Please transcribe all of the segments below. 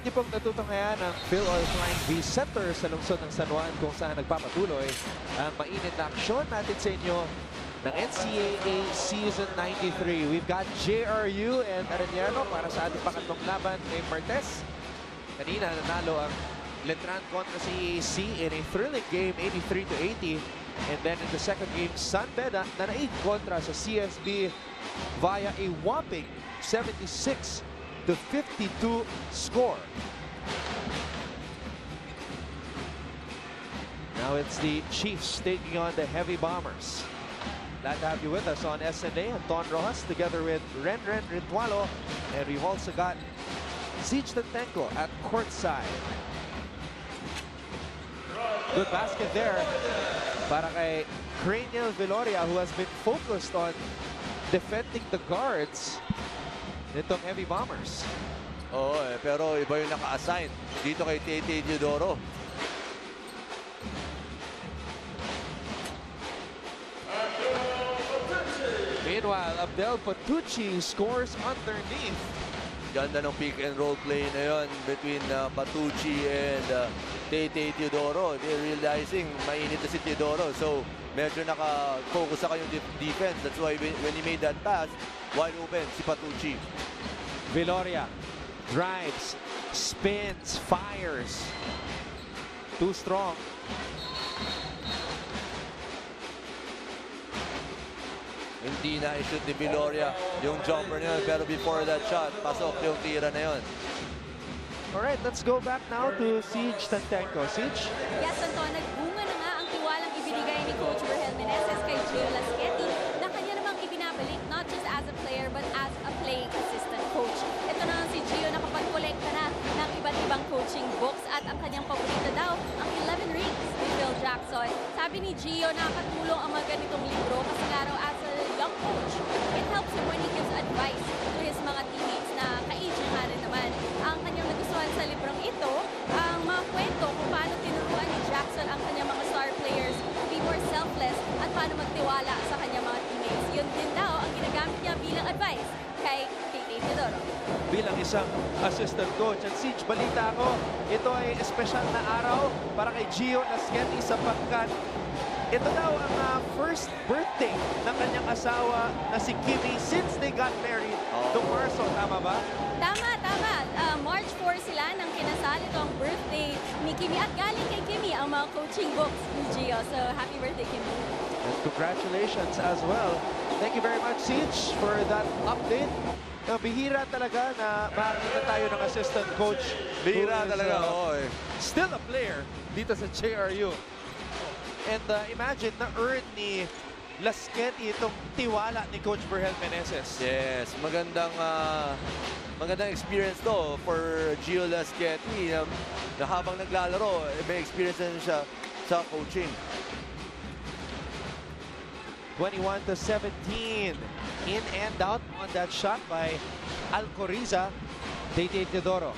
niyo pong natutunghayan ang Phil Oil Flying V Center sa lungsod ng San Juan kung saan nagpapatuloy ang mainit na aksyon natin sa inyo ng NCAA Season 93. We've got JRU and Arellano para sa ating pangatlong laban kay Martes. Kanina nanalo ang Letran kontra sa EAC in a thrilling game, 83-80. And then in the second game, San Beda nanaig kontra sa CSB via a whopping 76-52 score. Now it's the Chiefs taking on the Heavy Bombers. Glad to have you with us on SNA. Anton Rojas together with Ren Ritualo. And we've also got Siege Tantenko at courtside. Good basket there para kay Cranial Viloria, who has been focused on defending the guards nitong Heavy Bombers. Oo, pero iba yung naka-assign dito kay Tate Teodoro. Meanwhile, Abdel Patucci scores underneath. Ganda ng pick and roll play na yun between Patucci and Tate Teodoro. They're realizing mainit na si Teodoro. So, medyo naka-focus sa kayong defense. That's why when he made that pass, wide open si Patucci. Viloria drives, spins, fires. Too strong. Hindi na i-shoot ni Viloria yung jumper niya. Pero before that shot, pasok yung tira na yun. Alright, let's go back now to Siege Tantenko. Siege? Yes, Anton, nagbunga na nga ang tiwalang ibinigay ni Coach Virgel Meneses kay Gio Lasqueti na kanya namang ibinabalik not just as a player but as a playing assistant coach. Ito na si Gio nakapag-kolekta na ng iba't ibang coaching books at ang kanyang paborito daw, ang 11 Rings ni Phil Jackson. Sabi ni Gio, nakakatulong ang mga ganitong libro kasi nga raw as a young coach, it helps him when he gives advice to his mga teammates na ka-aging na rin naman. Ang kanyang nagustuhan sa librong ito, ang mga kwento kung paano tinuruan ni Jackson ang kanyang mga star players to be more selfless at paano magtiwala sa kanyang mga teammates. Yun din daw ang ginagamit niya bilang advice kay Tate Teodoro. Bilang isang assistant coach. At Siege, balita ako, ito ay espesyal na araw para kay Gio Lasqueti sapagkat ito daw ang first birthday ng kanyang asawa na si Kimi since they got married noong Marso. Tama ba? Tama, tama. March 4 sila nang kinasal. Ito ang birthday ni Kimi at galing kay Kimi ang mga coaching books ni Gio. So, happy birthday, Kimi. And congratulations as well. Thank you very much, Siege, for that update. Bihira talaga na makakita tayo ng assistant coach. Bihira talaga, Still a player dito sa JRU. And imagine na-earn ni Lasqueti itong tiwala ni Coach Virgel Meneses. Yes, magandang experience to for Gio Lasqueti na habang naglalaro, may experience na siya sa coaching. 21-17. In and out on that shot by Alcoriza. Tate Teodoro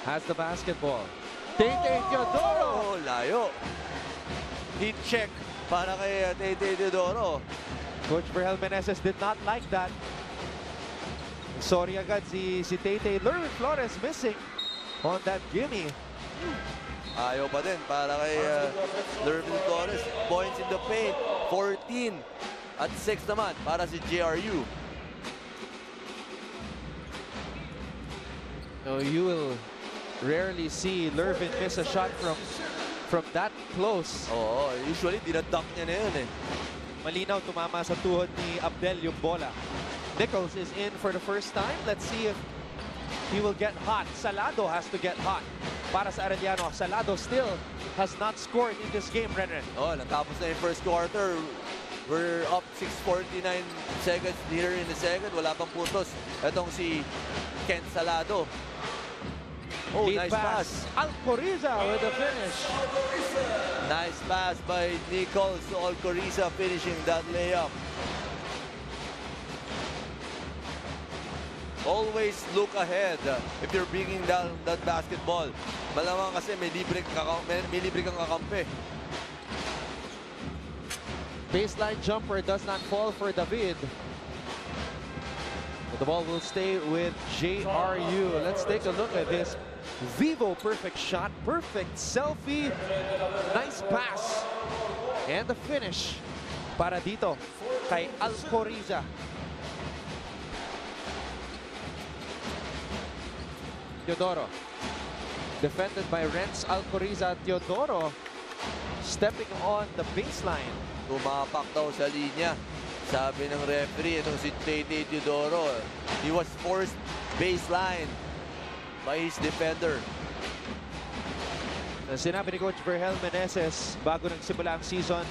has the basketball. Tate Teodoro! Oh, layo. Heat check para kay Tate Teodoro. Coach Virgel Meneses did not like that. Sorry agad si Tate. Lerwin Flores missing on that gimme. Ayaw pa din para kay Lerwin Flores. Points in the paint. 14 at 6 naman para si JRU. No, you will rarely see Lerwin miss a shot from that close. Oo, usually dinadunk niya na yun eh. Malinaw, tumama sa tuhod ni Abdel yung bola. Nichols is in for the first time. Let's see if he will get hot. Salado has to get hot para sa Arellano. Salado still has not scored in this game, Renren. Oh, natapos na yung first quarter. We're up 6:49 seconds here in the second. Wala pang puntos. Itong si Ken Salado. Oh, Lead nice pass. Alcoriza with the finish. Nice pass by Nichols to Alcoriza, finishing that layup. Always look ahead if you're bringing down that basketball. Malamang kasi may libre kang kakampi. Baseline jumper does not fall for David. But the ball will stay with JRU. Let's take a look at this Vivo, perfect shot, perfect selfie, nice pass. And the finish para dito kay Alcoriza. Teodoro, defended by Renz Alcoriza. Teodoro stepping on the baseline. Tumapak daw sa linya. Sabi ng referee, itong si Tay-Tay Teodoro, he was forced baseline by his defender. Sinabi ni Coach Verhel Meneses bago nagsimula ang season,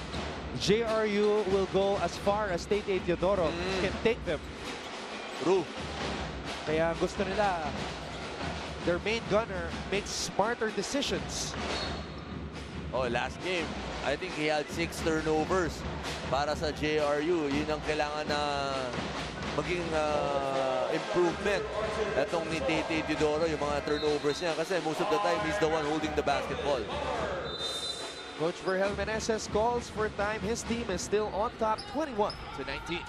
JRU will go as far as Tay-Tay Teodoro can take them. True. Kaya gusto nila their main gunner makes smarter decisions. Oh, last game, I think he had 6 turnovers para sa JRU. Yun ang kailangan na maging improvement. Itong ni Tay-Tay Teodoro, yung mga turnovers niya. Kasi most of the time, he's the one holding the basketball. Coach Verhel Meneses calls for time. His team is still on top, 21-19.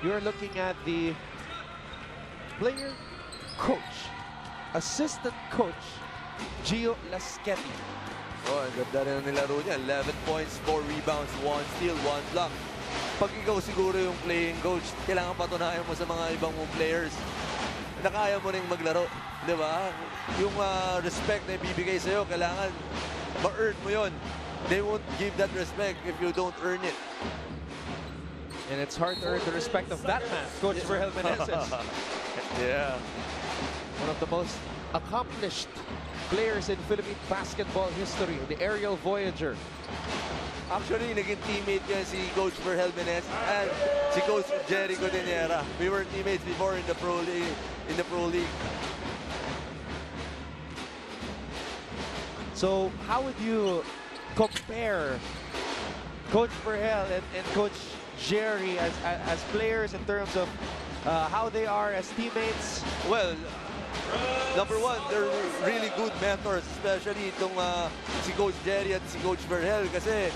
You're looking at the player coach, assistant coach, Gio Laschetti. Oh, ang ganda rin ang nilaro niya. 11 points, 4 rebounds, 1 steal, 1 block. Pag ikaw siguro yung playing coach, kailangan patunayan mo sa mga ibang mong players na kaya mo rin maglaro. Di ba? Yung respect na ibibigay sa'yo, kailangan ma-earn mo yun. They won't give that respect if you don't earn it. And it's hard to earn the respect of that man, Coach Verhel Meneses. Yeah. One of the most accomplished players in Philippine basketball history, the aerial voyager. Actually, naging teammate niya si Coach Verhel Meneses and si Coach Jerry Codinera. We were teammates before in the Pro League. So how would you compare Coach Verhel and Coach Jerry as players in terms of how they are as teammates? Well, number one, they're really good mentors, especially itong si Coach Jerry at si Coach Verhel kasi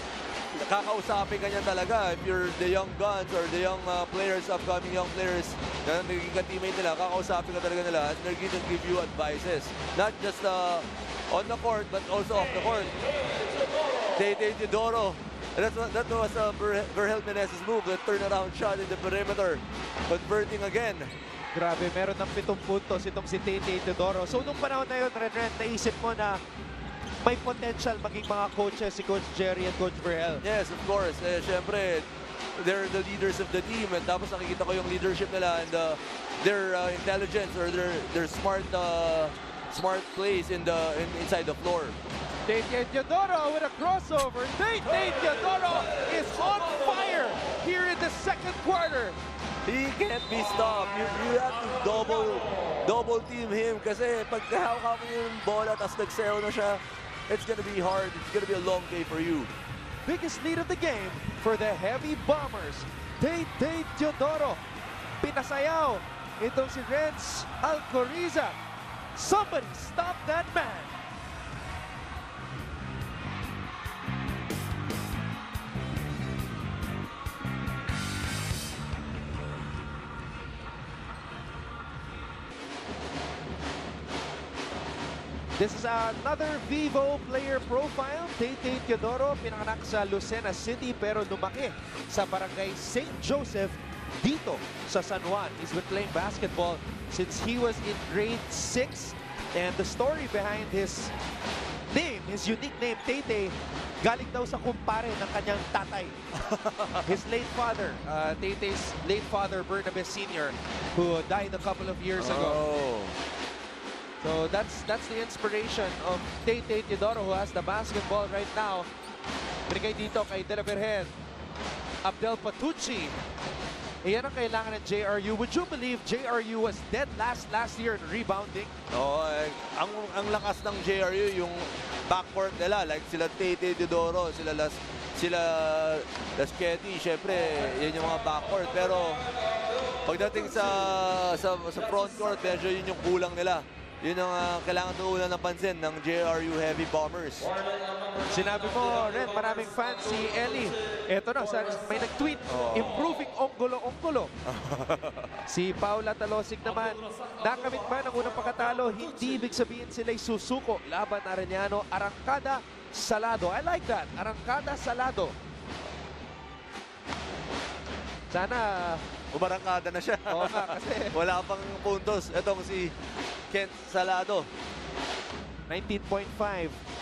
kakausapin ka niya talaga. If you're the young guns or the young players, upcoming young players na naging ka-teammate nila, kakausapin ka talaga nila at they're gonna give you advices. Not just on the court, but also off the court. Tay-Tay Teodoro, that was Verhel Meneses' move, the turnaround shot in the perimeter, converting again. Grabe, meron ng 7 puntos itong si Tay-Tay Teodoro. So nung panahon na yun, Ren, naisip mo na may potential maging mga coaches si Coach Jerry at Coach Verhel. Yes, of course. Siyempre, they're the leaders of the team and tapos nakikita ko yung leadership nila and their intelligence or their smart plays inside the floor. Tay-Tay Teodoro with a crossover. Tay-Tay Teodoro is on fire here in the second quarter. He can't be stopped. You have to double team him kasi pag hawak mo yung bola tapos nagsayaw na siya, it's gonna be hard. It's gonna be a long day for you. Biggest lead of the game for the Heavy Bombers. Tay-Tay Teodoro. Pinasayaw itong si Renz Alcoriza. Somebody stop that man. This is another Vivo player profile. Tay-Tay Teodoro, pinanganak sa Lucena City pero lumaki sa barangay St. Joseph dito sa San Juan. He's been playing basketball since he was in grade 6. And the story behind his name, his unique name, Tay-Tay, galing daw sa kumpare ng kanyang tatay. His late father, Tay-Tay's late father, Bernabe Sr., who died a couple of years ago. So that's the inspiration of Tay-Tay Teodoro, who has the basketball right now. Binigay dito kay De La Virgen. Abdel Patucci. Iyan ang kailangan ng JRU. Would you believe JRU was dead last year in rebounding? Oo, ang lakas ng JRU, yung backcourt nila, like sila Tay-Tay Teodoro, sila Laschetti, syempre, yan yung mga backcourt. Pero pagdating sa front court, medyo yun yung kulang nila. Yun ang kailangan tuunan ng pansin ng JRU Heavy Bombers. Sinabi mo rin, maraming fans si Ellie. Eto na, may nag-tweet, improving onggulo-onggulo. Si Paula Talosig naman, nakamit man ang unang pagkatalo, hindi ibig sabihin sila'y susuko. Laban Arellano, arangkada, salado. I like that, arangkada, salado. Sana Umarangkada na siya. Oo nga, kasi wala pang puntos. Itong si Kent Salado. 19.5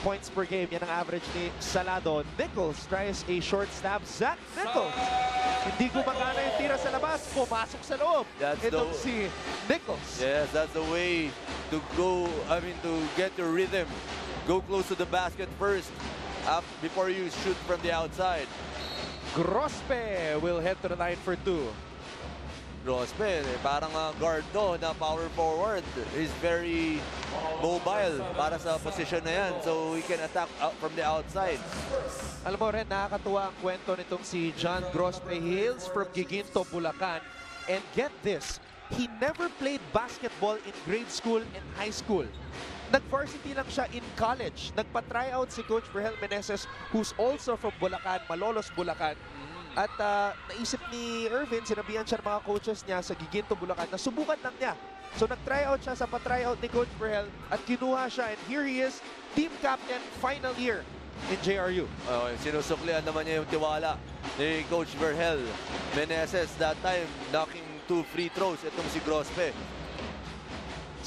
points per game. Yan ang average ni Salado. Nichols tries a short stab. Zach Nichols. Hindi gumagana yung tira sa labas. Pumasok sa loob. Itong si Nichols. Yes, that's the way to go. I mean, to get your rhythm. Go close to the basket first before you shoot from the outside. Grospe will head to the line for 2. Grospe, parang guard to na power forward. He's very mobile para sa position na yan. So he can attack from the outside. Alam mo rin, nakakatuwa ang kwento nitong si John Grospe. He hails from Giginto, Bulacan. And get this, he never played basketball in grade school and high school. Nag-varsity lang siya in college. Nagpa-tryout si Coach Verhel Meneses, who's also from Bulacan, Malolos, Bulacan. At naisip ni Irvin, sinabihan siya ng mga coaches niya sa Giginto, Bulacan, na subukan lang niya. So nag-tryout siya sa pa-tryout ni Coach Verhel at kinuha siya. And here he is, team captain, final year in JRU. Sinusuklian naman niya yung tiwala ni Coach Verhel Meneses. That time, knocking 2 free throws. Itong si Grospe.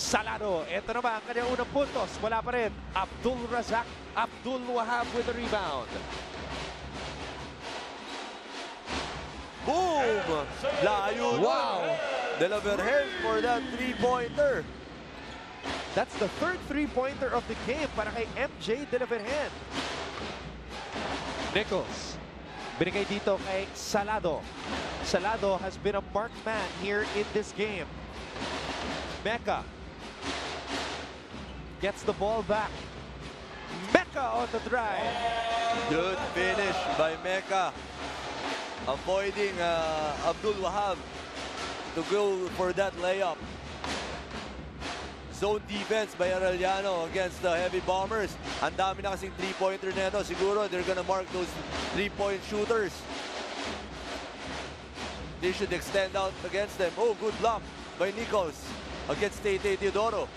Salado, eto na ba ang kanyang unang puntos? Wala pa rin. Abdul Razak, Abdul Wahab with the rebound. Boom! Layo. Wow! De La Vergen for that three-pointer. That's the third three-pointer of the game para kay MJ De La Vergen. Nichols, binigay dito kay Salado. Salado has been a marked man here in this game. Mecca gets the ball back. Mecca on the drive. Good finish by Mecca. Avoiding Abdul Wahab to go for that layup. Zone defense by Arellano against the Heavy Bombers. Ang dami na kasing three-pointer nito. Siguro they're gonna mark those three-point shooters. They should extend out against them. Oh, good block by Nichols against Tate Teodoro.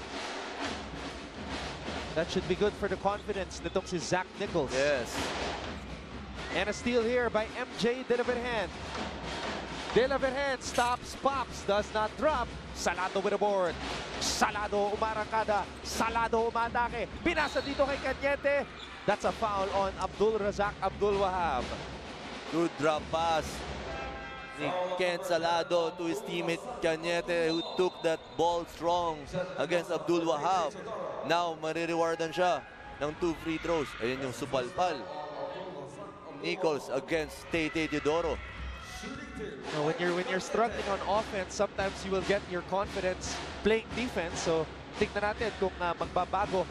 That should be good for the confidence nitong si Zach Nichols. Yes. And a steal here by MJ De La Vergen. De La Vergen stops, pops, does not drop. Salado with a board. Salado umarangkada. Salado umatake. Pinasa dito kay Cañete. That's a foul on Abdul Razak Abdul Wahab. Good drop pass ni Kent Salado to his teammate Cañete, who took that ball strong against Abdul Wahab. Now, marirewardan siya ng 2 free throws. Ayun yung supalpal. Nichols against Tate Teodoro. When you're struggling on offense, sometimes you will get your confidence playing defense. So, tignan natin kung magbabago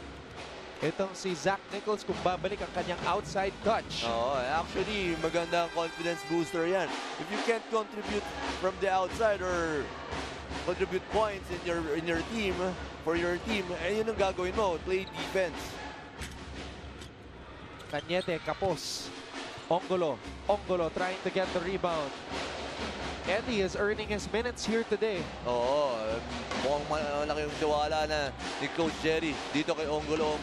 itong si Zach Nichols kung babalik ang kanyang outside touch. Actually, maganda ang confidence booster yan. If you can't contribute from the outside or contribute points in your team, for your team, yun ang gagawin mo, play defense. Cañete, Kapos. Onggulo trying to get the rebound. Eddie is earning his minutes here today. Mukhang malaki yung tiwala na ni Coach Jerry dito kay Onggulo.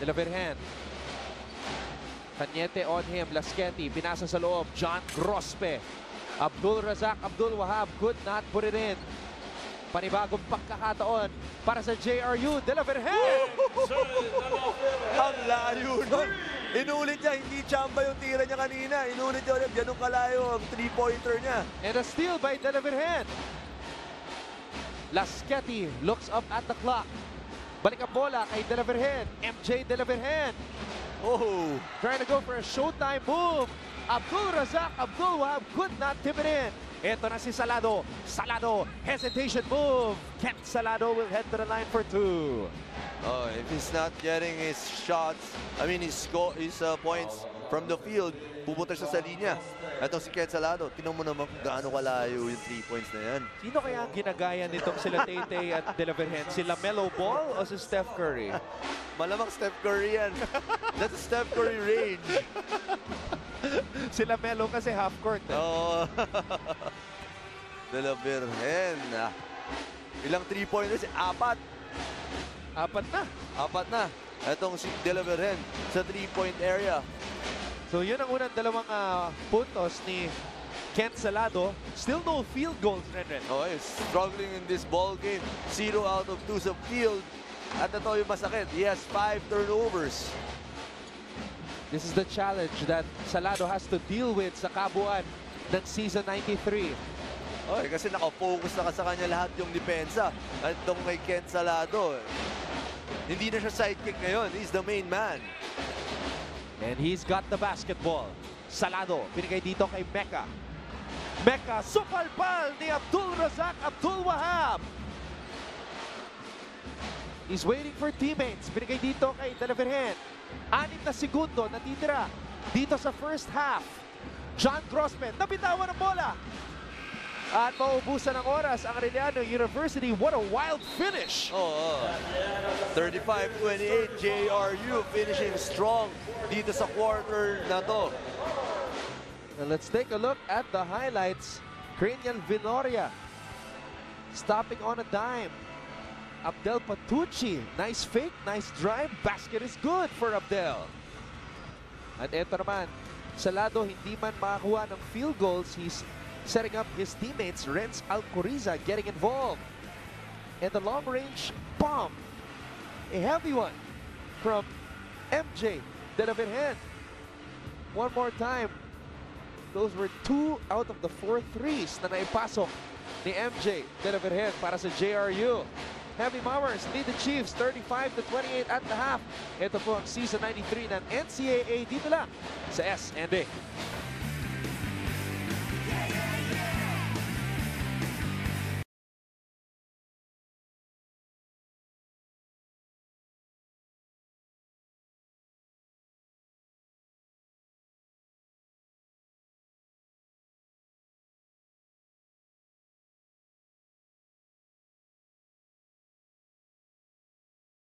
De La Vergen. Cañete on him, Lasqueti, pinasa sa loob, John Grospe. Abdul Razak Abdul Wahab could not put it in. Panibagong pagkakataon para sa JRU. De La Vergen! Ang layo nun. Inulit niya, hindi chamba yung tira niya kanina. Inulit niya ulit, ganun kalayo ang three-pointer niya. And a steal by De La Vergen. Lasqueti looks up at the clock. Balik ang bola kay De La Vergen. MJ De La Vergen. Trying to go for a showtime move. Abdul Razak Abdul Wahab could not tip it in. Ito na si Salado. Salado, hesitation move. Kent Salado will head to the line for 2. If he's not getting his shots, I mean his points from the field, pupunta siya sa linya. Itong si Ken Salado, tingnan mo naman kung gaano kalayo yung 3 points na yan. Sino kaya ang ginagaya nitong sila Tay-Tay at De La Virgen? Si LaMelo Ball o si Steph Curry? Malamang Steph Curry yan. That's a Steph Curry range. Si LaMelo kasi half court. Oo. De La Virgen. Ilang 3-pointers? 4. Apat na. 4 na. Itong si De La Virgen sa 3-point area. So yun ang unang dalawang puntos ni Ken Salado. Still no field goals, Renren. Okay, struggling in this ball game. 0 out of 2 sa field. At ito yung masakit. He has 5 turnovers. This is the challenge that Salado has to deal with sa kabuuan ng season 93. Okay, kasi nakafocus na sa kanya lahat yung depensa. At itong kay Ken Salado, hindi na siya sidekick ngayon. He's the main man. And he's got the basketball. Salado, binigay dito kay Mecca. Mecca, supalpal ni Abdul Razak Abdul Wahab. He's waiting for teammates. Binigay dito kay De La Virgen. 6 na segundo natitira dito sa first half. John Grossman, nabitawan ng bola. At maubusan ng oras ang Arellano University. What a wild finish! Oh, 35-28, JRU finishing strong dito sa quarter na to. And let's take a look at the highlights. Cranian Vinoria stopping on a dime. Abdel Patucci, nice fake, nice drive. Basket is good for Abdel. At eto naman, Salado hindi man makakuha ng field goals. He's setting up his teammates. Renz Alcoriza getting involved. And the long-range bomb. A heavy one from MJ De La Virgen. One more time. Those were 2 out of the 4 threes na naipasok ni MJ De La Virgen para sa JRU. Heavy Mammers lead the Chiefs 35-28 at the half. Ito po ang season 93 ng NCAA dito lang sa SND.